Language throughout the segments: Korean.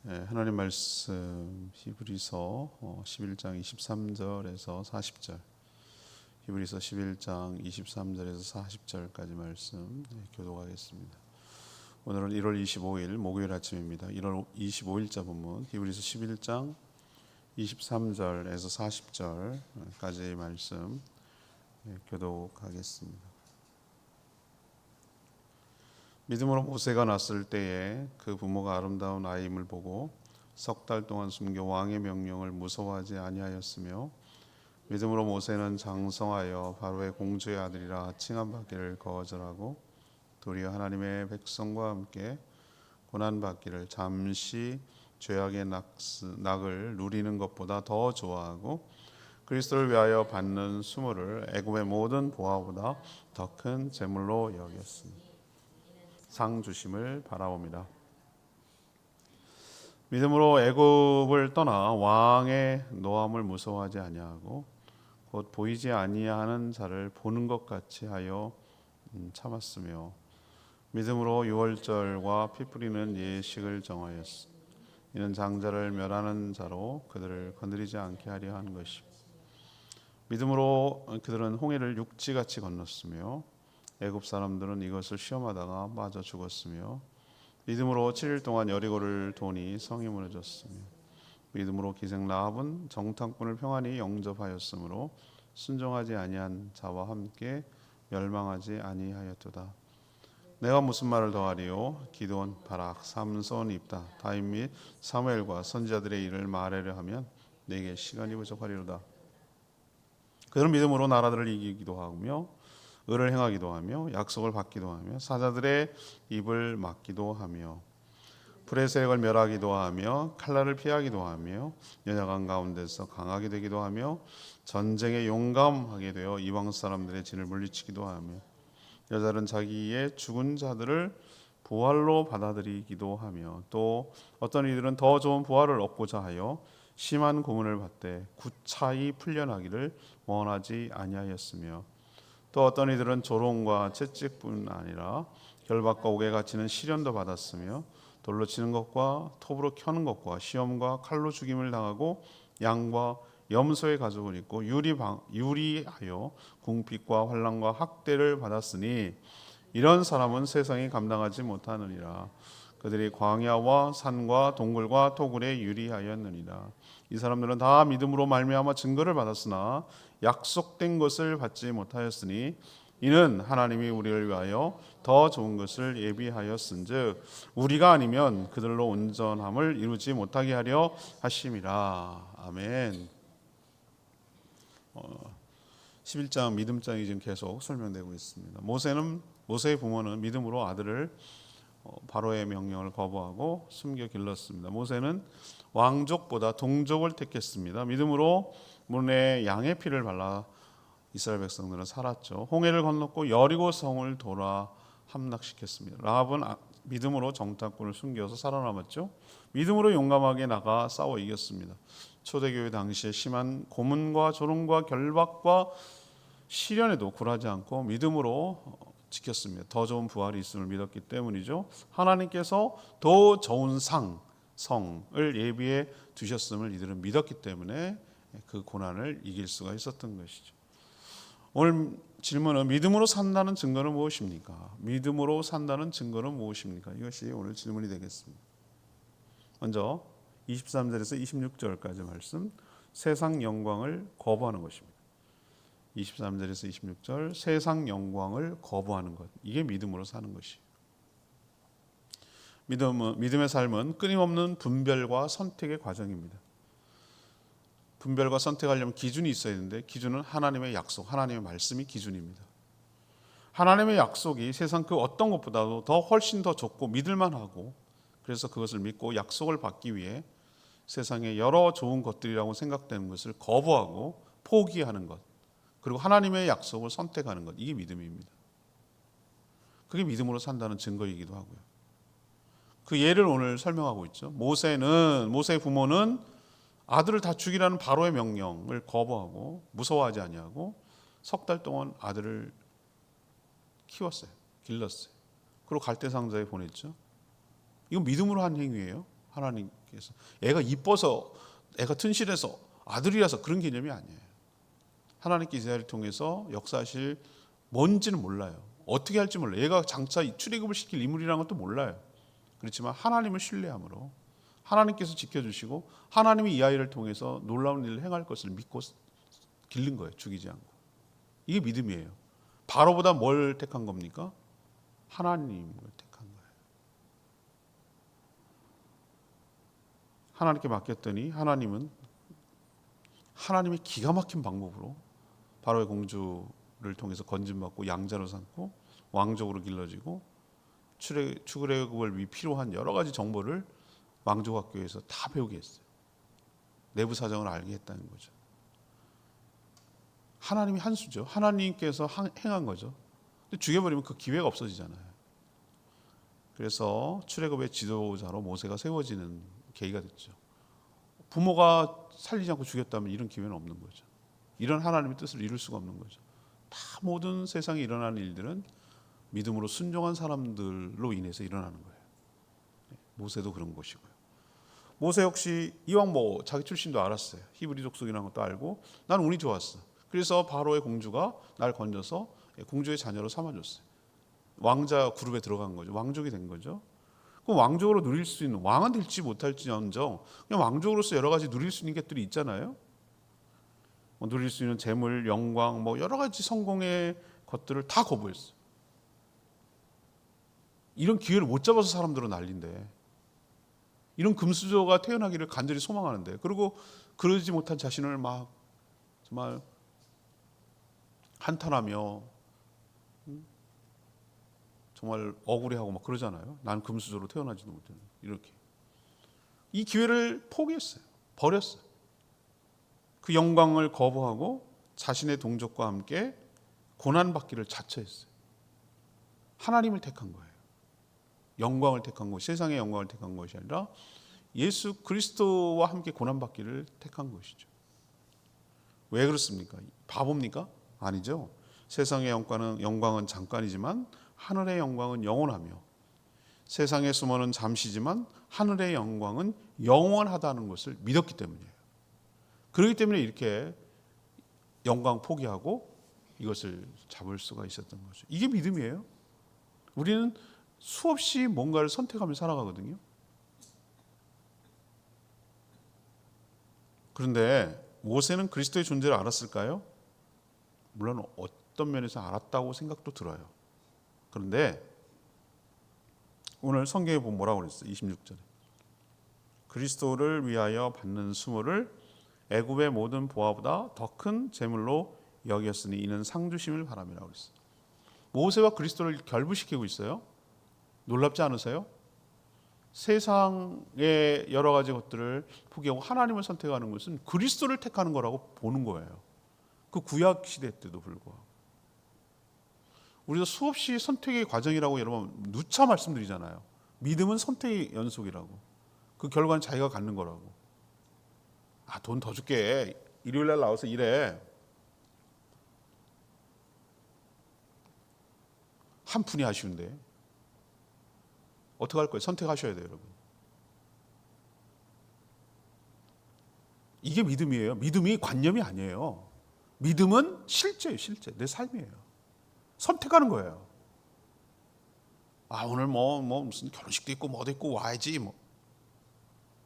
하나님 말씀 히브리서 11장 23절에서 40절, 히브리서 11장 23절에서 40절까지 말씀 교독하겠습니다. 오늘은 1월 25일 목요일 아침입니다. 1월 25일자 본문 히브리서 11장 23절에서 40절까지의 말씀 교독하겠습니다. 믿음으로 모세가 났을 때에 그 부모가 아름다운 아이임을 보고 석 달 동안 숨겨 왕의 명령을 무서워하지 아니하였으며, 믿음으로 모세는 장성하여 바로의 공주의 아들이라 칭함받기를 거절하고 도리어 하나님의 백성과 함께 고난받기를 잠시 죄악의 낙을 누리는 것보다 더 좋아하고 그리스도를 위하여 받는 수모를 애굽의 모든 보화보다 더 큰 재물로 여겼습니다. 상 주심을 바라옵니다. 믿음으로 애굽을 떠나 왕의 노함을 무서워하지 아니하고 곧 보이지 아니하는 자를 보는 것 같이 하여 참았으며, 믿음으로 유월절과 피 뿌리는 예식을 정하였으. 이는 장자를 멸하는 자로 그들을 건드리지 않게 하려 한 것이고, 믿음으로 그들은 홍해를 육지같이 건넜으며 애굽 사람들은 이것을 시험하다가 빠져 죽었으며, 믿음으로 7일 동안 여리고를 도니 성이 무너졌으며, 믿음으로 기생 라합은 정탐꾼을 평안히 영접하였으므로 순종하지 아니한 자와 함께 멸망하지 아니하였도다. 내가 무슨 말을 더하리요? 기드온, 바락, 삼손, 입다, 다윗 및 사무엘과 선지자들의 일을 말하려 하면 내게 시간이 부족하리로다. 그들은 믿음으로 나라들을 이기기도 하며 의를 행하기도 하며 약속을 받기도 하며 사자들의 입을 막기도 하며 불의 세력을 멸하기도 하며 칼날을 피하기도 하며 연약한 가운데서 강하게 되기도 하며 전쟁에 용감하게 되어 이방 사람들의 진을 물리치기도 하며 여자는 자기의 죽은 자들을 부활로 받아들이기도 하며, 또 어떤 이들은 더 좋은 부활을 얻고자 하여 심한 고문을 받되 구차히 풀려나기를 원하지 아니하였으며, 또 어떤 이들은 조롱과 채찍뿐 아니라 결박과 옥에 갇히는 시련도 받았으며, 돌로 치는 것과 톱으로 켜는 것과 시험과 칼로 죽임을 당하고 양과 염소의 가죽을 입고 유리하여 궁핍과 환난과 학대를 받았으니 이런 사람은 세상이 감당하지 못하느니라. 그들이 광야와 산과 동굴과 토굴에 유리하였느니라. 이 사람들은 다 믿음으로 말미암아 증거를 받았으나 약속된 것을 받지 못하였으니 이는 하나님이 우리를 위하여 더 좋은 것을 예비하였은즉 우리가 아니면 그들로 온전함을 이루지 못하게 하려 하심이라. 아멘. 11장 믿음장이 지금 계속 설명되고 있습니다. 모세의 부모는 믿음으로 아들을 바로의 명령을 거부하고 숨겨 길렀습니다. 모세는 왕족보다 동족을 택했습니다. 믿음으로 문에 양의 피를 발라 이스라엘 백성들은 살았죠. 홍해를 건넜고 여리고 성을 돌아 함락시켰습니다. 라합은 믿음으로 정탐꾼을 숨겨서 살아남았죠. 믿음으로 용감하게 나가 싸워 이겼습니다. 초대교회 당시에 심한 고문과 조롱과 결박과 시련에도 굴하지 않고 믿음으로 지켰습니다. 더 좋은 부활이 있음을 믿었기 때문이죠. 하나님께서 더 좋은 성을 예비해 두셨음을 이들은 믿었기 때문에 그 고난을 이길 수가 있었던 것이죠. 오늘 질문은 믿음으로 산다는 증거는 무엇입니까? 믿음으로 산다는 증거는 무엇입니까? 이것이 오늘 질문이 되겠습니다. 먼저 23절에서 26절까지 말씀, 세상 영광을 거부하는 것입니다. 23절에서 26절, 세상 영광을 거부하는 것, 이게 믿음으로 사는 것이에요. 믿음의 삶은 끊임없는 분별과 선택의 과정입니다. 분별과 선택하려면 기준이 있어야 되는데 기준은 하나님의 약속, 하나님의 말씀이 기준입니다. 하나님의 약속이 세상 그 어떤 것보다도 더 훨씬 더 좋고 믿을만하고, 그래서 그것을 믿고 약속을 받기 위해 세상에 여러 좋은 것들이라고 생각되는 것을 거부하고 포기하는 것, 그리고 하나님의 약속을 선택하는 것, 이게 믿음입니다. 그게 믿음으로 산다는 증거이기도 하고요. 그 예를 오늘 설명하고 있죠. 모세의 부모는 아들을 다 죽이라는 바로의 명령을 거부하고 무서워하지 아니하고 석 달 동안 아들을 키웠어요. 길렀어요. 그리고 갈대상자에 보냈죠. 이건 믿음으로 한 행위예요. 하나님께서 애가 이뻐서, 애가 튼실해서, 아들이라서 그런 개념이 아니에요. 하나님께 이스라엘을 통해서 역사하실 뭔지는 몰라요. 어떻게 할지 몰라요. 얘가 장차 출애굽을 시킬 인물이라는 것도 몰라요. 그렇지만 하나님을 신뢰함으로 하나님께서 지켜주시고 하나님이 이 아이를 통해서 놀라운 일을 행할 것을 믿고 기른 거예요. 죽이지 않고. 이게 믿음이에요. 바로보다 뭘 택한 겁니까? 하나님을 택한 거예요. 하나님께 맡겼더니 하나님은 하나님의 기가 막힌 방법으로 바로의 공주를 통해서 건진받고 양자로 삼고 왕족으로 길러지고 출애굽을 위해 필요한 여러 가지 정보를 왕족학교에서 다 배우게 했어요. 내부 사정을 알게 했다는 거죠. 하나님이 한 수죠. 하나님께서 행한 거죠. 근데 죽여버리면 그 기회가 없어지잖아요. 그래서 출애굽의 지도자로 모세가 세워지는 계기가 됐죠. 부모가 살리지 않고 죽였다면 이런 기회는 없는 거죠. 이런 하나님의 뜻을 이룰 수가 없는 거죠. 다 모든 세상에 일어나는 일들은 믿음으로 순종한 사람들로 인해서 일어나는 거예요. 모세도 그런 것이고요. 모세 역시 이왕 뭐 자기 출신도 알았어요. 히브리 족속이라는 것도 알고 나는 운이 좋았어. 그래서 바로의 공주가 날 건져서 공주의 자녀로 삼아줬어요. 왕자 그룹에 들어간 거죠. 왕족이 된 거죠. 그럼 왕족으로 누릴 수 있는, 왕은 될지 못할지언정 그냥 왕족으로서 여러 가지 누릴 수 있는 것들이 있잖아요. 뭐 누릴 수 있는 재물, 영광, 뭐 여러 가지 성공의 것들을 다 거부했어요. 이런 기회를 못 잡아서 사람들은 난리인데, 이런 금수저가 태어나기를 간절히 소망하는데, 그리고 그러지 못한 자신을 막 정말 한탄하며 정말 억울해하고 막 그러잖아요. 난 금수저로 태어나지도 못했는데. 이렇게 이 기회를 포기했어요. 버렸어요. 그 영광을 거부하고 자신의 동족과 함께 고난받기를 자처했어요. 하나님을 택한 거예요. 영광을 택한 것, 세상의 영광을 택한 것이 아니라 예수 그리스도와 함께 고난받기를 택한 것이죠. 왜 그렇습니까? 바보입니까? 아니죠. 세상의 영광은 잠깐이지만 하늘의 영광은 영원하며, 세상의 수모는 잠시지만 하늘의 영광은 영원하다는 것을 믿었기 때문이에요. 그렇기 때문에 이렇게 영광 포기하고 이것을 잡을 수가 있었던 거죠. 이게 믿음이에요. 우리는 수없이 뭔가를 선택하며 살아가거든요. 그런데 모세는 그리스도의 존재를 알았을까요? 물론 어떤 면에서 알았다고 생각도 들어요. 그런데 오늘 성경에 보면 뭐라고 그랬어요? 26절에 그리스도를 위하여 받는 수모를 애굽의 모든 보화보다 더 큰 재물로 여겼으니 이는 상 주심을 바람이라고 그랬어요. 모세와 그리스도를 결부시키고 있어요. 놀랍지 않으세요? 세상의 여러 가지 것들을 포기하고 하나님을 선택하는 것은 그리스도를 택하는 거라고 보는 거예요. 그 구약 시대 때도 불구하고. 우리도 수없이 선택의 과정이라고 여러분 누차 말씀드리잖아요. 믿음은 선택의 연속이라고. 그 결과는 자기가 갖는 거라고. 아, 돈 더 줄게. 일요일 날 나와서 일해. 한 푼이 아쉬운데. 어떻게 할 거예요? 선택하셔야 돼요, 여러분. 이게 믿음이에요. 믿음이 관념이 아니에요. 믿음은 실제예요, 실제. 내 삶이에요. 선택하는 거예요. 아, 오늘 뭐 무슨 결혼식도 있고 뭐도 있고 와야지 뭐.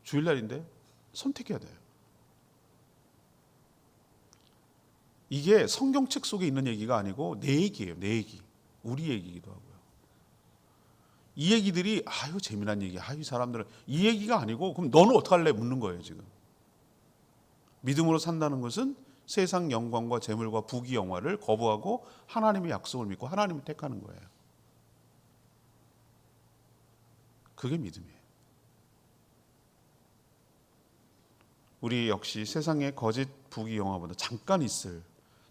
주일날인데 선택해야 돼요. 이게 성경책 속에 있는 얘기가 아니고 내 얘기예요, 내 얘기. 우리 얘기이기도 하고요. 이 얘기들이 아유 재미난 얘기, 아유 사람들은 이 얘기가 아니고 그럼 너는 어떡할래 묻는 거예요 지금. 믿음으로 산다는 것은 세상 영광과 재물과 부귀 영화를 거부하고 하나님의 약속을 믿고 하나님을 택하는 거예요. 그게 믿음이에요. 우리 역시 세상의 거짓 부귀 영화보다 잠깐 있을,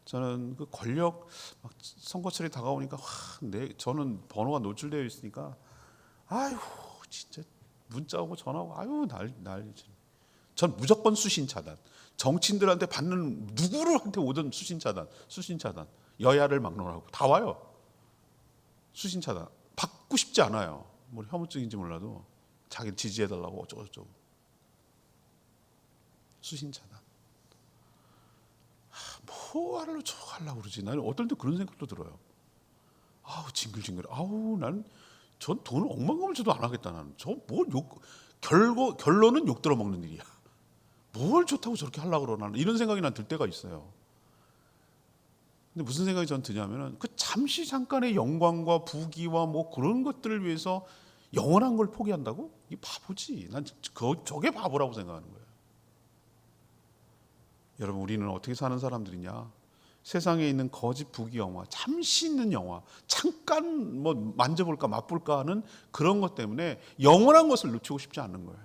저는 그 권력 막 선거철이 다가오니까 저는 번호가 노출되어 있으니까 아유 진짜 문자 오고 전화 오고 아유 난리지. 전 무조건 수신 차단. 정치인들한테 받는 누구한테 오든 수신 차단. 여야를 막론하고 다 와요. 수신 차단. 받고 싶지 않아요. 뭐 혐오증인지 몰라도 자기 지지해달라고 어쩌고저쩌고. 수신차단. 뭐 하려고 저거 하려고 그러지? 나는 어떨 때 그런 생각도 들어요. 아우 징글징글. 아우 난 전 돈을 억만금을 줘도 안 하겠다. 나는 저 뭘 욕, 결론은 욕 들어먹는 일이야. 뭘 좋다고 저렇게 하려고 그러나 이런 생각이 난 들 때가 있어요. 근데 무슨 생각이 전 드냐면은 그 잠시 잠깐의 영광과 부귀와 뭐 그런 것들을 위해서 영원한 걸 포기한다고? 이 바보지. 난 저게 바보라고 생각하는 거예요. 여러분 우리는 어떻게 사는 사람들이냐? 세상에 있는 거짓 부귀 영화, 잠시 있는 영화, 잠깐 뭐 만져볼까 맛볼까 하는 그런 것 때문에 영원한 것을 놓치고 싶지 않는 거예요.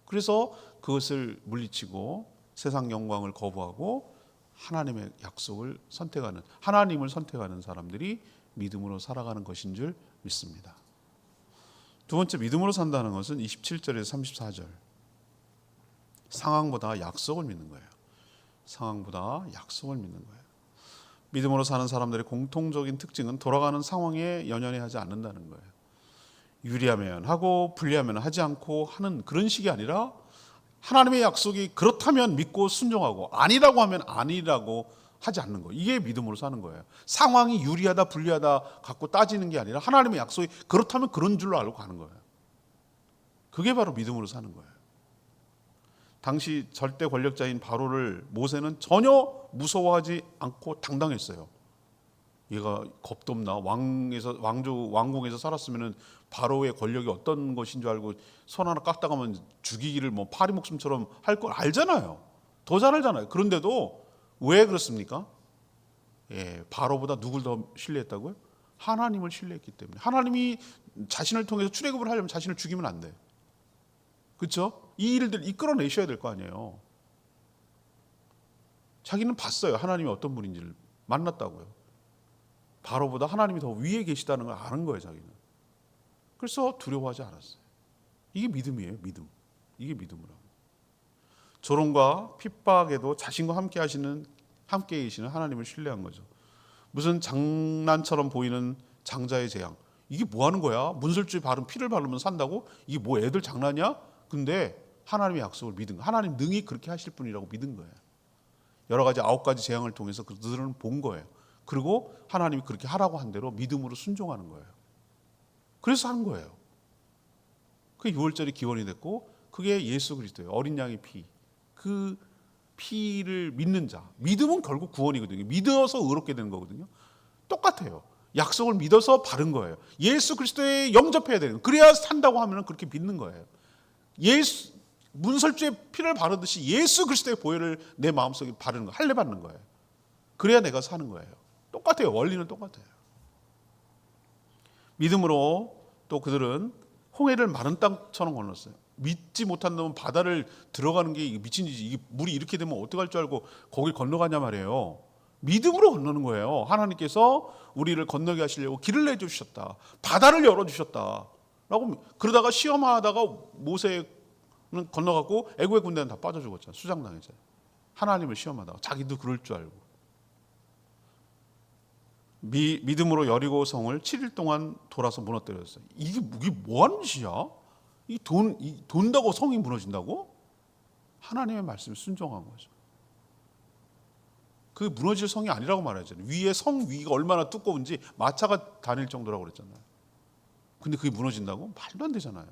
그래서 그것을 물리치고 세상 영광을 거부하고 하나님의 약속을 선택하는, 하나님을 선택하는 사람들이 믿음으로 살아가는 것인 줄 믿습니다. 두 번째, 믿음으로 산다는 것은 27절에서 34절. 상황보다 약속을 믿는 거예요. 상황보다 약속을 믿는 거예요. 믿음으로 사는 사람들의 공통적인 특징은 돌아가는 상황에 연연해 하지 않는다는 거예요. 유리하면 하고 불리하면 하지 않고 하는 그런 식이 아니라 하나님의 약속이 그렇다면 믿고 순종하고 아니라고 하면 아니라고 하지 않는 거예요. 이게 믿음으로 사는 거예요. 상황이 유리하다 불리하다 갖고 따지는 게 아니라 하나님의 약속이 그렇다면 그런 줄로 알고 가는 거예요. 그게 바로 믿음으로 사는 거예요. 당시 절대 권력자인 바로를 모세는 전혀 무서워하지 않고 당당했어요. 얘가 겁도 없나? 왕궁에서 살았으면은 바로의 권력이 어떤 것인 줄 알고 손 하나 깎다가면 죽이기를 뭐 파리 목숨처럼 할 걸 알잖아요. 더 잘 알잖아요. 그런데도 왜 그렇습니까? 바로보다 누굴 더 신뢰했다고요? 하나님을 신뢰했기 때문에. 하나님이 자신을 통해서 출애굽을 하려면 자신을 죽이면 안 돼. 그렇죠? 이 일들 이끌어내셔야 될 거 아니에요. 자기는 봤어요. 하나님이 어떤 분인지를 만났다고요. 바로보다 하나님이 더 위에 계시다는 걸 아는 거예요. 자기는. 그래서 두려워하지 않았어요. 이게 믿음이에요. 믿음. 이게 믿음이라고. 조롱과 핍박에도 자신과 함께 계시는 하나님을 신뢰한 거죠. 무슨 장난처럼 보이는 장자의 재앙. 이게 뭐 하는 거야? 문설주에 피를 바르면 산다고? 이게 뭐 애들 장난이야? 근데 하나님의 약속을 믿은 거예요. 하나님 능히 그렇게 하실 분이라고 믿은 거예요. 여러 가지 9가지 재앙을 통해서 그들은 본 거예요. 그리고 하나님이 그렇게 하라고 한 대로 믿음으로 순종하는 거예요. 그래서 한 거예요. 그게 6월절이 기원이 됐고 그게 예수 그리스도예요. 어린 양의 피. 그 피를 믿는 자. 믿음은 결국 구원이거든요. 믿어서 의롭게 되는 거거든요. 똑같아요. 약속을 믿어서 바른 거예요. 예수 그리스도에 영접해야 되는 거예요. 그래야 산다고 하면 그렇게 믿는 거예요. 문설주에 피를 바르듯이 예수 그리스도의 보혈을 내 마음속에 바르는 거, 할례 받는 거예요. 그래야 내가 사는 거예요. 똑같아요. 원리는 똑같아요. 믿음으로 또 그들은 홍해를 마른 땅처럼 건넜어요. 믿지 못한 놈은 바다를 들어가는 게 미친 짓이, 이게 물이 이렇게 되면 어떡할 줄 알고 거길 건너가냐 말이에요. 믿음으로 건너는 거예요. 하나님께서 우리를 건너게 하시려고 길을 내주셨다. 바다를 열어주셨다. 라고 그러다가 시험하다가 모세는 건너가고 애국의 군대는 다 빠져 죽었잖아요. 수장당했잖아요. 하나님을 시험하다가 자기도 그럴 줄 알고. 믿음으로 여리고 성을 7일 동안 돌아서 무너뜨렸어요. 이게 뭐 하는 짓이야? 돈다고 성이 무너진다고? 하나님의 말씀에 순종한 거죠. 그 무너질 성이 아니라고 말하잖아요. 위에 성 위가 얼마나 두꺼운지 마차가 다닐 정도라고 그랬잖아요. 근데 그게 무너진다고? 말도 안 되잖아요.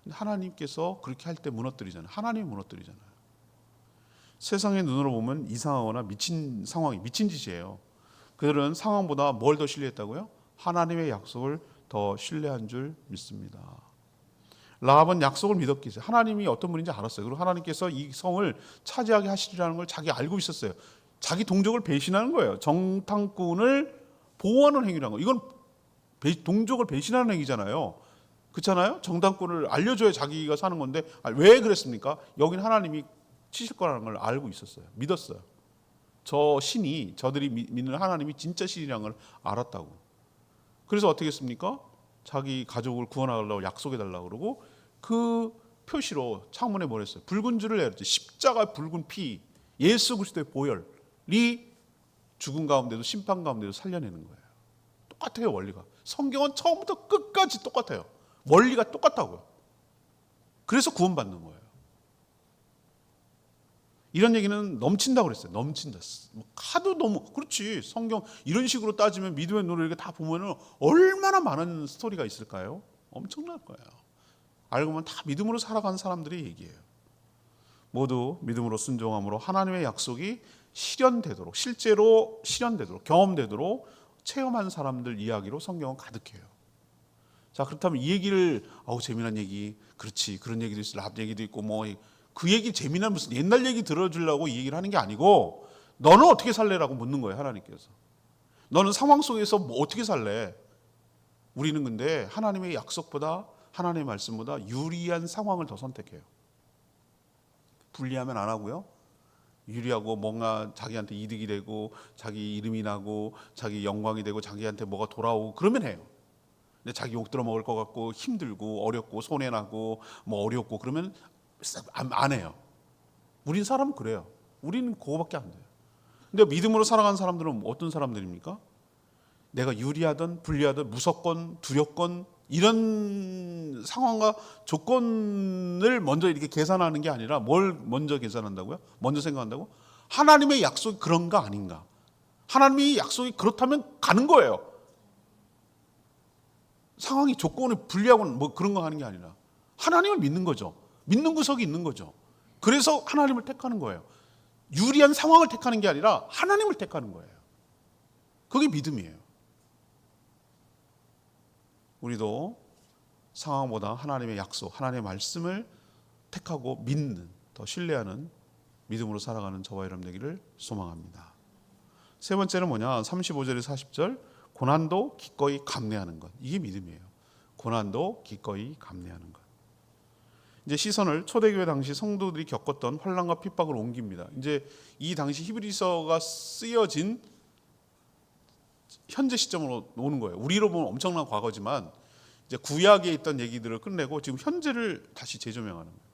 근데 하나님께서 그렇게 할 때 무너뜨리잖아요. 하나님이 무너뜨리잖아요. 세상의 눈으로 보면 이상하거나 미친 상황이 미친 짓이에요. 그들은 상황보다 뭘 더 신뢰했다고요? 하나님의 약속을 더 신뢰한 줄 믿습니다. 라합은 약속을 믿었기 때문에 하나님이 어떤 분인지 알았어요. 그리고 하나님께서 이 성을 차지하게 하시리라는 걸 자기 알고 있었어요. 자기 동족을 배신하는 거예요. 정탐꾼을 보호하는 행위라는 거. 이건 동족을 배신하는 행위잖아요. 그렇잖아요? 정탐꾼을 알려줘야 자기가 사는 건데 왜 그랬습니까? 여긴 하나님이 치실 거라는 걸 알고 있었어요. 믿었어요. 저 신이 저들이 믿는 하나님이 진짜 신이라는 걸 알았다고. 그래서 어떻게 했습니까? 자기 가족을 구원하려고 약속해달라고 그러고 그 표시로 창문에 뭘 했어요? 붉은 줄을 내렸지. 십자가 붉은 피, 예수 그리스도의 보혈이 죽은 가운데도 심판 가운데도 살려내는 거예요. 똑같아요. 원리가. 성경은 처음부터 끝까지 똑같아요. 원리가 똑같다고요. 그래서 구원받는 거예요. 이런 얘기는 넘친다고 그랬어요. 넘친다. 하도 너무 그렇지. 성경 이런 식으로 따지면 믿음의 노래 이렇게 다 보면은 얼마나 많은 스토리가 있을까요? 엄청날 거예요. 알고 보면 다 믿음으로 살아간 사람들의 얘기예요. 모두 믿음으로 순종함으로 하나님의 약속이 실현되도록, 실제로 실현되도록, 경험되도록 체험한 사람들 이야기로 성경은 가득해요. 자, 그렇다면 이 얘기를 재미난 얘기, 그렇지, 그런 얘기도 있어, 랍 얘기도 있고 뭐 그 얘기 재미난 무슨 옛날 얘기 들어주려고 이 얘기를 하는 게 아니고 너는 어떻게 살래라고 묻는 거예요. 하나님께서. 너는 상황 속에서 뭐 어떻게 살래? 우리는 근데 하나님의 약속보다 하나님의 말씀보다 유리한 상황을 더 선택해요. 불리하면 안 하고요. 유리하고 뭔가 자기한테 이득이 되고 자기 이름이 나고 자기 영광이 되고 자기한테 뭐가 돌아오고 그러면 해요. 근데 자기 욕 들어 먹을 것 같고 힘들고 어렵고 손해나고 뭐 어렵고 그러면 안 해요. 우린 사람은 그래요. 우리는 그거밖에 안 돼요. 근데 믿음으로 살아가는 사람들은 어떤 사람들입니까? 내가 유리하든 불리하든 무섭건 두렵건 이런 상황과 조건을 먼저 이렇게 계산하는 게 아니라 뭘 먼저 계산한다고요? 먼저 생각한다고? 하나님의 약속이 그런가 아닌가? 하나님의 약속이 그렇다면 가는 거예요. 상황이 조건이 불리하고는 뭐 그런 거 하는 게 아니라 하나님을 믿는 거죠. 믿는 구석이 있는 거죠. 그래서 하나님을 택하는 거예요. 유리한 상황을 택하는 게 아니라 하나님을 택하는 거예요. 그게 믿음이에요. 우리도 상황보다 하나님의 약속, 하나님의 말씀을 택하고 믿는, 더 신뢰하는 믿음으로 살아가는 저와 여러분 되기를 소망합니다. 세 번째는 뭐냐? 35절에서 40절 고난도 기꺼이 감내하는 것. 이게 믿음이에요. 고난도 기꺼이 감내하는 것. 이제 시선을 초대교회 당시 성도들이 겪었던 환난과 핍박을 옮깁니다. 이제 이 당시 히브리서가 쓰여진 현재 시점으로 오는 거예요. 우리로 보면 엄청난 과거지만 이제 구약에 있던 얘기들을 끝내고 지금 현재를 다시 재조명하는 거예요.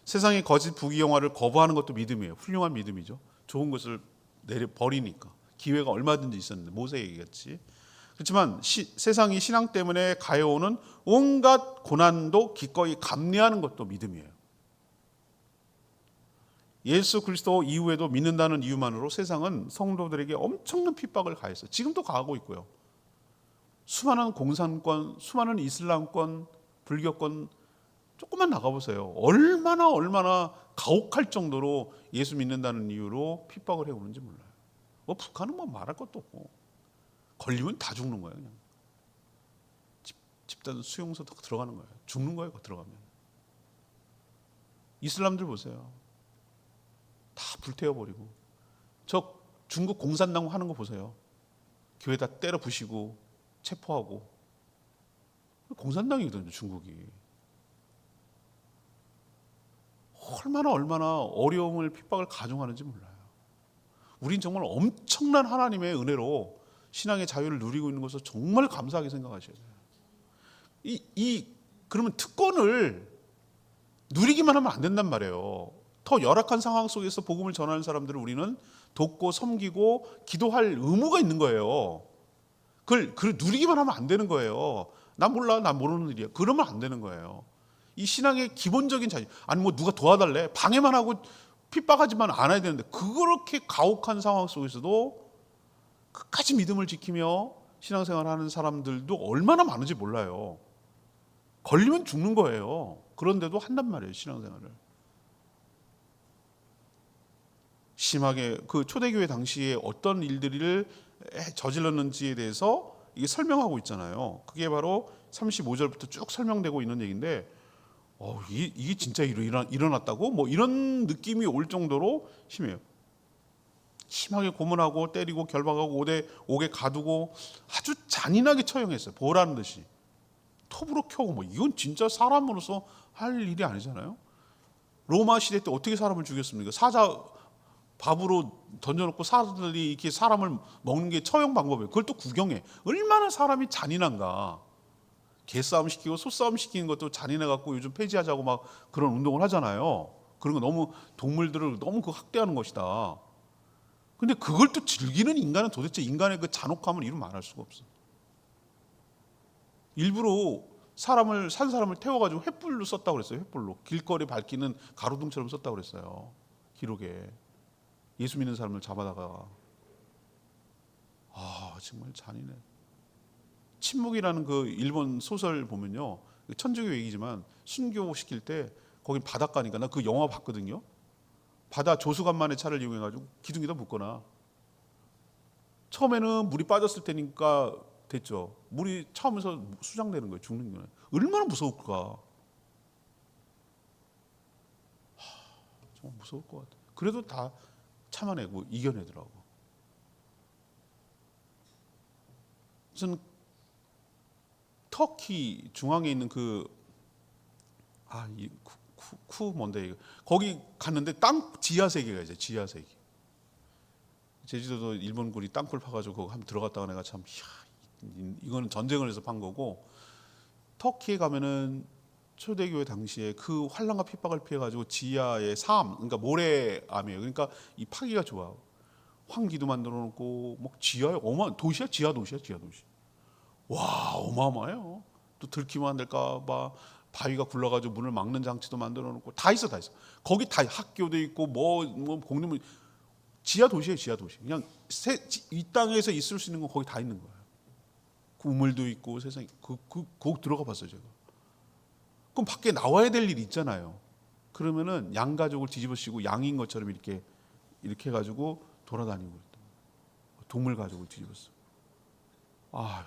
세상의 거짓 부귀영화를 거부하는 것도 믿음이에요. 훌륭한 믿음이죠. 좋은 것을 버리니까 기회가 얼마든지 있었는데 모세 얘기같이. 그렇지만 세상이 신앙 때문에 가해오는 온갖 고난도 기꺼이 감내하는 것도 믿음이에요. 예수 그리스도 이후에도 믿는다는 이유만으로 세상은 성도들에게 엄청난 핍박을 가했어요. 지금도 가하고 있고요. 수많은 공산권, 수많은 이슬람권, 불교권 조금만 나가보세요. 얼마나 가혹할 정도로 예수 믿는다는 이유로 핍박을 해오는지 몰라요. 뭐 북한은 뭐 말할 것도 없고 걸리면 다 죽는 거예요. 그냥 집단 수용소 들어가는 거예요. 죽는 거예요. 들어가면. 이슬람들 보세요. 다 불태워버리고. 저 중국 공산당 하는 거 보세요. 교회다 때려 부시고 체포하고. 공산당이거든요. 중국이. 얼마나 어려움을 핍박을 가중하는지 몰라요. 우린 정말 엄청난 하나님의 은혜로 신앙의 자유를 누리고 있는 것을 정말 감사하게 생각하셔야 돼요. 그러면 특권을 누리기만 하면 안 된단 말이에요. 더 열악한 상황 속에서 복음을 전하는 사람들을 우리는 돕고 섬기고 기도할 의무가 있는 거예요. 그걸 누리기만 하면 안 되는 거예요. 난 몰라, 난 모르는 일이야. 그러면 안 되는 거예요. 이 신앙의 기본적인 자유. 아니 뭐 누가 도와달래. 방해만 하고 핍박하지만 않아야 되는데 그렇게 가혹한 상황 속에서도 끝까지 믿음을 지키며 신앙생활하는 사람들도 얼마나 많은지 몰라요. 걸리면 죽는 거예요. 그런데도 한단 말이에요. 신앙생활을. 심하게 그 초대교회 당시에 어떤 일들을 저질렀는지에 대해서 이게 설명하고 있잖아요. 그게 바로 35절부터 쭉 설명되고 있는 얘기인데 이게 진짜 일어났다고? 뭐 이런 느낌이 올 정도로 심해요. 심하게 고문하고 때리고 결박하고 옥에 가두고 아주 잔인하게 처형했어요. 보라는 듯이. 톱으로 켜고 뭐 이건 진짜 사람으로서 할 일이 아니잖아요. 로마 시대 때 어떻게 사람을 죽였습니까? 사자 밥으로 던져놓고 사람들이 이렇게 사람을 먹는 게 처형 방법이에요. 그걸 또 구경해. 얼마나 사람이 잔인한가. 개싸움 시키고 소싸움 시키는 것도 잔인해갖고 요즘 폐지하자고 막 그런 운동을 하잖아요. 그런 거 너무 동물들을 너무 학대하는 것이다. 근데 그걸 또 즐기는 인간은 도대체 인간의 그 잔혹함을 이루 말할 수가 없어. 일부러 산 사람을 태워가지고 횃불로 썼다고 그랬어요. 횃불로 길거리 밝히는 가로등처럼 썼다고 그랬어요. 기록에 예수 믿는 사람을 잡아다가 정말 잔인해. 침묵이라는 그 일본 소설 보면요, 천주교 얘기지만 순교 시킬 때 거긴 바닷가니까 나 그 영화 봤거든요. 바다 조수간만의 차를 이용해가지고 기둥에다 묶거나 처음에는 물이 빠졌을 때니까 됐죠. 물이 차오면서 수장되는 거예요. 죽는 거예요. 얼마나 무서울까. 정말 무서울 것 같아요. 그래도 다 참아내고 이겨내더라고. 무슨 터키 중앙에 있는 뭔데 이거. 거기 갔는데 땅 지하 세계가 이제 지하 세계. 제주도도 일본군이 땅굴 파가지고 거기 한번 들어갔다가 내가 참 이거는 전쟁을 해서 판 거고, 터키에 가면은 초대교회 당시에 그 환란과 핍박을 피해가지고 지하의 삶, 그러니까 모래암이에요. 그러니까 이 파기가 좋아. 환기도 만들어 놓고 뭐 지하에 도시야, 지하 도시야. 와, 어마어마해요. 또 들키면 안 될까 봐 바위가 굴러가지고 문을 막는 장치도 만들어 놓고 다 있어. 거기 다 학교도 있고 뭐 공립물. 지하 도시예요, 지하 도시. 그냥 이 땅에서 있을 수 있는 건 거기 다 있는 거예요. 그 우물도 있고 세상에 거기 들어가 봤어요, 제가. 그럼 밖에 나와야 될 일이 있잖아요. 그러면은 양 가족을 뒤집어쓰고 양인 것처럼 이렇게 해가지고 돌아다니고 있다. 동물 가족을 뒤집었어. 아휴,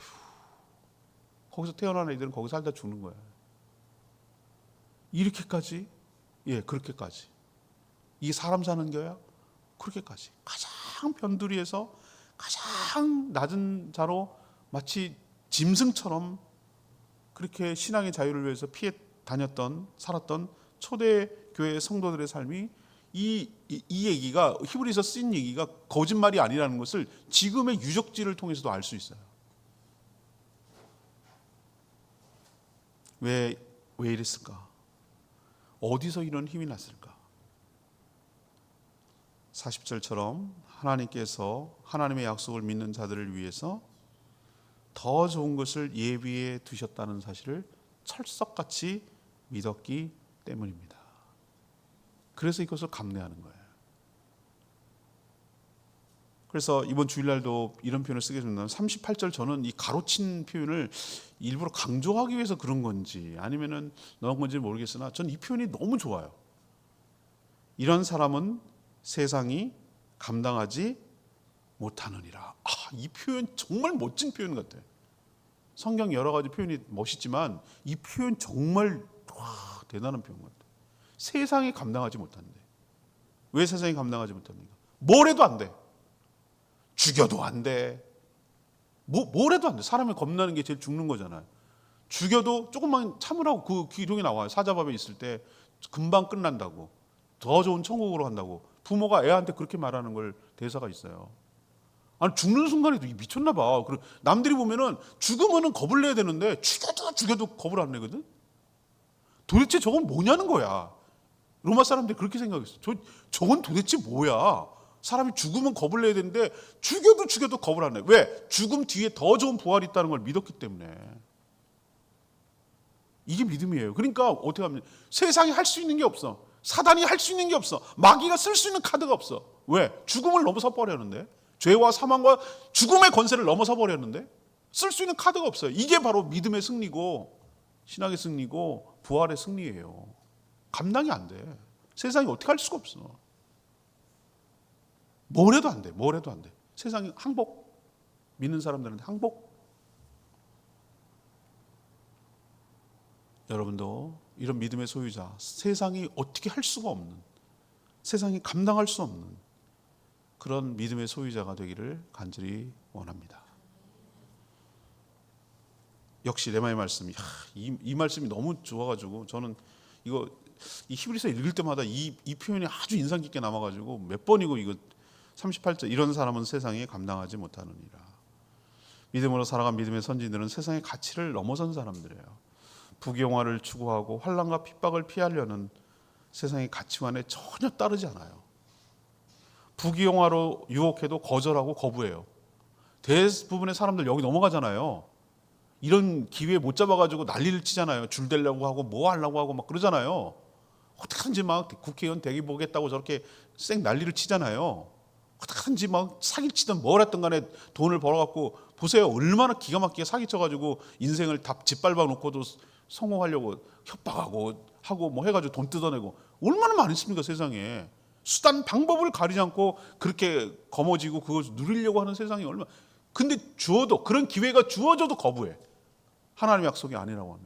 거기서 태어난 애들은 거기 살다 죽는 거야. 이렇게까지? 예, 그렇게까지. 이게 사람 사는 거야? 그렇게까지. 가장 변두리에서 가장 낮은 자로 마치 짐승처럼 그렇게 신앙의 자유를 위해서 피해 다녔던, 살았던 초대교회 성도들의 삶이 이 얘기가, 히브리서 쓴 얘기가 거짓말이 아니라는 것을 지금의 유적지를 통해서도 알 수 있어요. 왜 이랬을까? 어디서 이런 힘이 났을까? 40절처럼 하나님께서 하나님의 약속을 믿는 자들을 위해서 더 좋은 것을 예비해 두셨다는 사실을 철석같이 믿었기 때문입니다. 그래서 이것을 감내하는 거예요. 그래서 이번 주일날도 이런 표현을 쓰게 된다면 38절, 저는 이 가로친 표현을 일부러 강조하기 위해서 그런 건지 아니면은 넣은 건지 모르겠으나 전 이 표현이 너무 좋아요. 이런 사람은 세상이 감당하지 못하느니라. 이 표현 정말 멋진 표현 같아. 성경 여러 가지 표현이 멋있지만 이 표현 정말 대단한 표현 같아. 세상이 감당하지 못한대. 왜 세상이 감당하지 못합니까? 뭘 해도 안 돼. 죽여도 안 돼. 뭘 해도 안 돼. 사람이 겁나는 게 제일 죽는 거잖아요. 죽여도 조금만 참으라고 그 기록이 나와요. 사자밥에 있을 때 금방 끝난다고. 더 좋은 천국으로 간다고. 부모가 애한테 그렇게 말하는 걸 대사가 있어요. 아니, 죽는 순간에도 미쳤나 봐. 남들이 보면은 죽으면은 겁을 내야 되는데 죽여도 겁을 안 내거든. 도대체 저건 뭐냐는 거야. 로마 사람들이 그렇게 생각했어. 저건 도대체 뭐야? 사람이 죽으면 겁을 내야 되는데 죽여도 겁을 안 내. 왜? 죽음 뒤에 더 좋은 부활이 있다는 걸 믿었기 때문에. 이게 믿음이에요. 그러니까 어떻게 하면 세상에 할 수 있는 게 없어. 사단이 할 수 있는 게 없어. 마귀가 쓸 수 있는 카드가 없어. 왜? 죽음을 넘어서 버렸는데. 죄와 사망과 죽음의 권세를 넘어서 버렸는데 쓸 수 있는 카드가 없어요. 이게 바로 믿음의 승리고 신학의 승리고 부활의 승리예요. 감당이 안 돼. 세상이 어떻게 할 수가 없어. 뭘 해도 안 돼. 세상이 항복. 믿는 사람들한테 항복. 여러분도 이런 믿음의 소유자, 세상이 어떻게 할 수가 없는, 세상이 감당할 수 없는 그런 믿음의 소유자가 되기를 간절히 원합니다. 역시 레마의 말씀이, 이 말씀이 너무 좋아가지고 저는 이 히브리서 읽을 때마다 이 표현이 아주 인상 깊게 남아가지고 몇 번이고 이거 38절, 이런 사람은 세상에 감당하지 못하느니라. 믿음으로 살아간 믿음의 선진들은 세상의 가치를 넘어선 사람들이에요. 부귀영화를 추구하고 환난과 핍박을 피하려는 세상의 가치관에 전혀 따르지 않아요. 부귀영화로 유혹해도 거절하고 거부해요. 대부분의 사람들 여기 넘어가잖아요. 이런 기회 못 잡아가지고 난리를 치잖아요. 줄 대려고 하고 뭐 하려고 하고 막 그러잖아요. 어떻게든지 막 국회의원 되기 보겠다고 저렇게 쌩 난리를 치잖아요. 어떻게든지 막 사기치든 뭘 했든 간에 돈을 벌어갖고 보세요. 얼마나 기가 막히게 사기쳐가지고 인생을 다 짓밟아 놓고도 성공하려고 협박하고 하고 뭐 해가지고 돈 뜯어내고 얼마나 많이 있습니까 세상에. 수단 방법을 가리지 않고 그렇게 거머쥐고 그걸 누리려고 하는 세상이 얼마나. 근데 주어도 그런 기회가 주어져도 거부해. 하나님의 약속이 아니라고 하면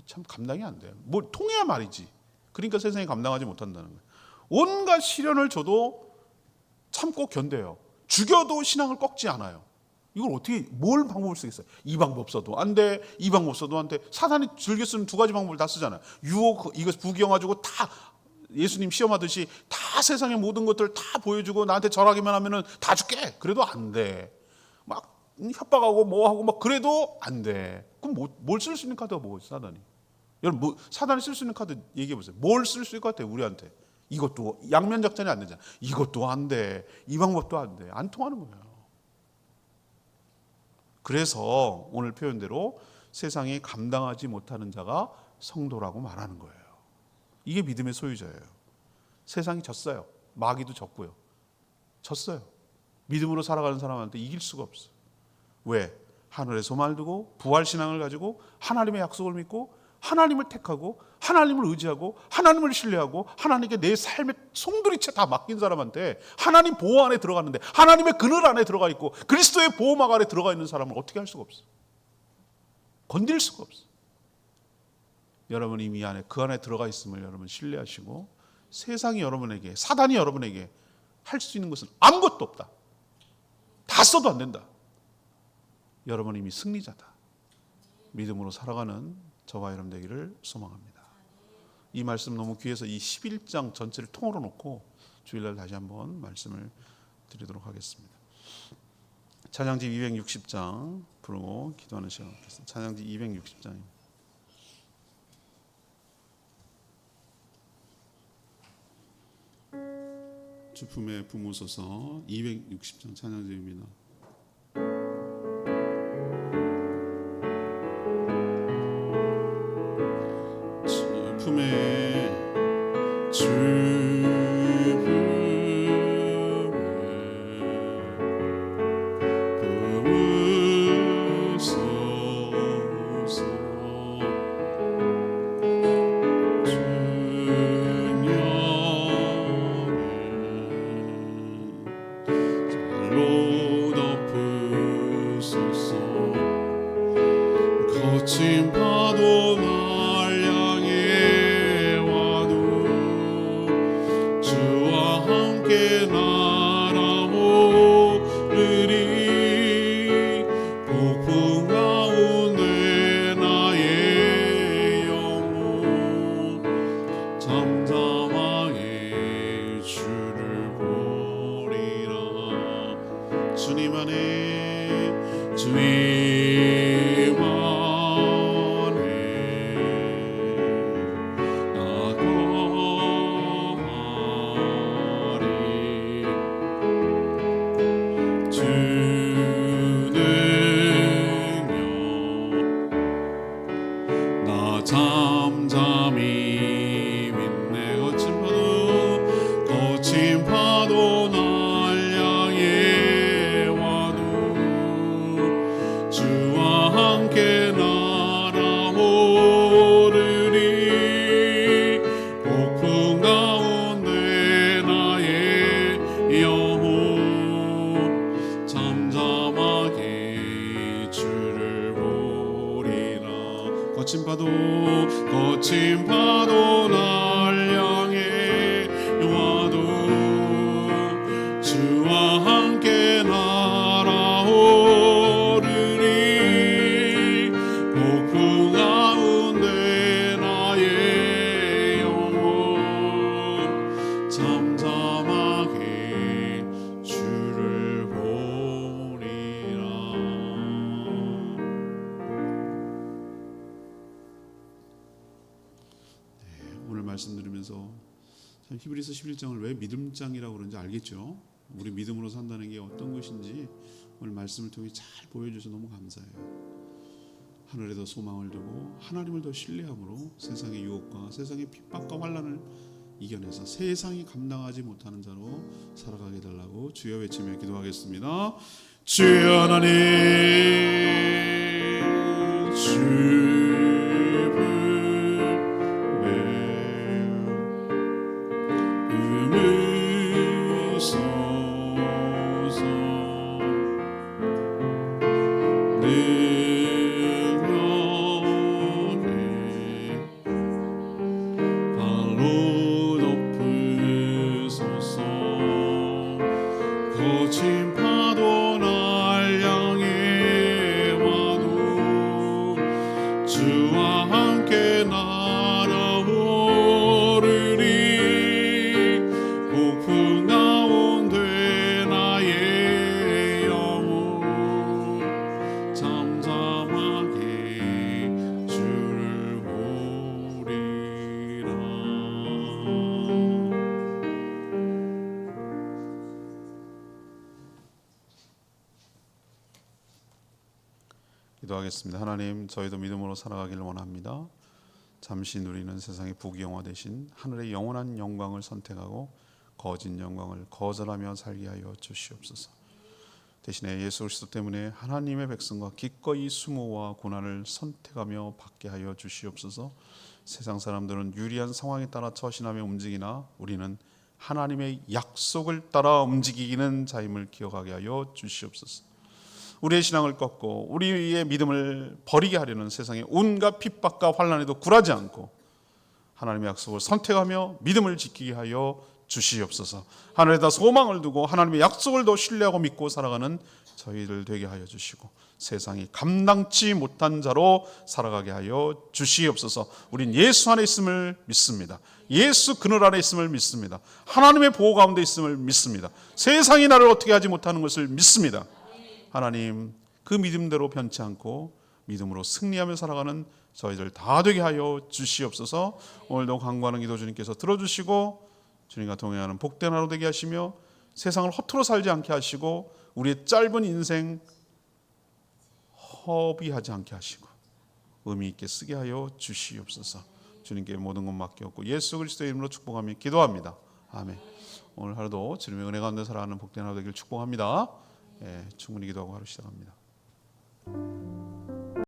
참 감당이 안 돼요. 뭘 통해야 말이지. 그러니까 세상이 감당하지 못한다는 거예요. 온갖 시련을 줘도 참고 견뎌요. 죽여도 신앙을 꺾지 않아요. 이걸 어떻게 뭘 방법을 쓰겠어요? 이 방법 써도 안 돼. 이 방법 써도 안 돼. 사단이 즐겨 쓰는 두 가지 방법을 다 쓰잖아요. 유혹 이거 부귀영화주고 다 예수님 시험하듯이 다 세상의 모든 것들을 다 보여주고 나한테 절하기만 하면은 다 줄게. 그래도 안 돼. 막 협박하고 뭐 하고 막 그래도 안 돼. 그럼 뭘 쓸 수 있는 카드가 뭐예요, 사단이? 여러분 뭐 사단이 쓸 수 있는 카드 얘기해 보세요. 뭘 쓸 수 있을 것 같아요, 우리한테? 이것도 양면 작전이 안 되잖아. 이것도 안 돼. 이 방법도 안 돼. 안 통하는 거예요. 그래서 오늘 표현대로 세상이 감당하지 못하는 자가 성도라고 말하는 거예요. 이게 믿음의 소유자예요. 세상이 졌어요. 마귀도 졌고요. 졌어요. 믿음으로 살아가는 사람한테 이길 수가 없어요. 왜? 하늘에 소망을 두고 부활신앙을 가지고 하나님의 약속을 믿고 하나님을 택하고 하나님을 의지하고 하나님을 신뢰하고 하나님께 내 삶의 송두리째 다 맡긴 사람한테 하나님 보호 안에 들어갔는데 하나님의 그늘 안에 들어가 있고 그리스도의 보호막 안에 들어가 있는 사람을 어떻게 할 수가 없어. 건들 수가 없어. 여러분 이미 그 안에 들어가 있음을 여러분 신뢰하시고 세상이 여러분에게 사단이 여러분에게 할 수 있는 것은 아무것도 없다. 다 써도 안 된다. 여러분 이미 승리자다. 믿음으로 살아가는 저와 여러분 되기를 소망합니다. 이 말씀 너무 귀해서 이 11장 전체를 통으로 놓고 주일날 다시 한번 말씀을 드리도록 하겠습니다. 찬양지 260장 부르고 기도하는 시간 갖겠습니다. 찬양지 260장입니다. 주품에 부모소서 260장 찬양지입니다. 주품에 거친 파도 날 향해 와도 주와 함께 날아오르리. 폭풍 가운데 나의 영혼 잠잠하게 주를 보리라. 주님 안에 주님 잠잠히 믿네. 거친 파도 날 향해 와도 주와 함께 날아오르리. 폭풍 가운데 나의 영혼 잠잠하게 주를 보리라. 거친 파도 날 향해 와도 주와 함께 날아오르리. 폭풍 가운데 나의 영혼 잠잠하게 주를 보리라. 오늘 말씀 들으면서 참 히브리서 11장을 왜 믿음장이라고 그런지 알겠죠? 우리 믿음으로 산다는 게 어떤 것인지 오늘 말씀을 통해 잘 보여주셔서 너무 감사해요. 하늘에 더 소망을 두고 하나님을 더 신뢰함으로 세상의 유혹과 세상의 핍박과 환난을 이겨내서 세상이 감당하지 못하는 자로 살아가게 달라고 주여 외치며 기도하겠습니다. 주여 하나님, 주의 품으소서. 발로 덮으소서. 거친 파도 날 향해 와도 주와 함께 날아오르리. 폭풍 가운데 나의 영혼 잠잠하게 주를 보리라. 기도하겠습니다. 하나님, 저희도 믿음으로 살아가기를 원합니다. 잠시 누리는 세상의 부귀영화 대신 하늘의 영원한 영광을 선택하고 거짓 영광을 거절하며 살게 하여 주시옵소서. 대신에 예수 그리스도 때문에 하나님의 백성과 기꺼이 수모와 고난을 선택하며 받게 하여 주시옵소서. 세상 사람들은 유리한 상황에 따라 처신하며 움직이나 우리는 하나님의 약속을 따라 움직이는 자임을 기억하게 하여 주시옵소서. 우리의 신앙을 꺾고 우리의 믿음을 버리게 하려는 세상의 온갖 핍박과 환난에도 굴하지 않고 하나님의 약속을 선택하며 믿음을 지키게 하여 주시옵소서. 하늘에다 소망을 두고 하나님의 약속을 더 신뢰하고 믿고 살아가는 저희들 되게 하여 주시고 세상이 감당치 못한 자로 살아가게 하여 주시옵소서. 우린 예수 안에 있음을 믿습니다. 예수 그늘 안에 있음을 믿습니다. 하나님의 보호 가운데 있음을 믿습니다. 세상이 나를 어떻게 하지 못하는 것을 믿습니다. 하나님, 그 믿음대로 변치 않고 믿음으로 승리하며 살아가는 저희들 다 되게 하여 주시옵소서. 오늘도 간구하는 기도 주님께서 들어주시고 주님과 동행하는 복된 하루 되게 하시며 세상을 허투루 살지 않게 하시고 우리의 짧은 인생 허비하지 않게 하시고 의미 있게 쓰게 하여 주시옵소서. 주님께 모든 것 맡겼고 예수 그리스도의 이름으로 축복하며 기도합니다. 아멘. 오늘 하루도 주님의 은혜 가운데 살아가는 복된 하루 되기를 축복합니다. 충분히 기도하고 하루 시작합니다.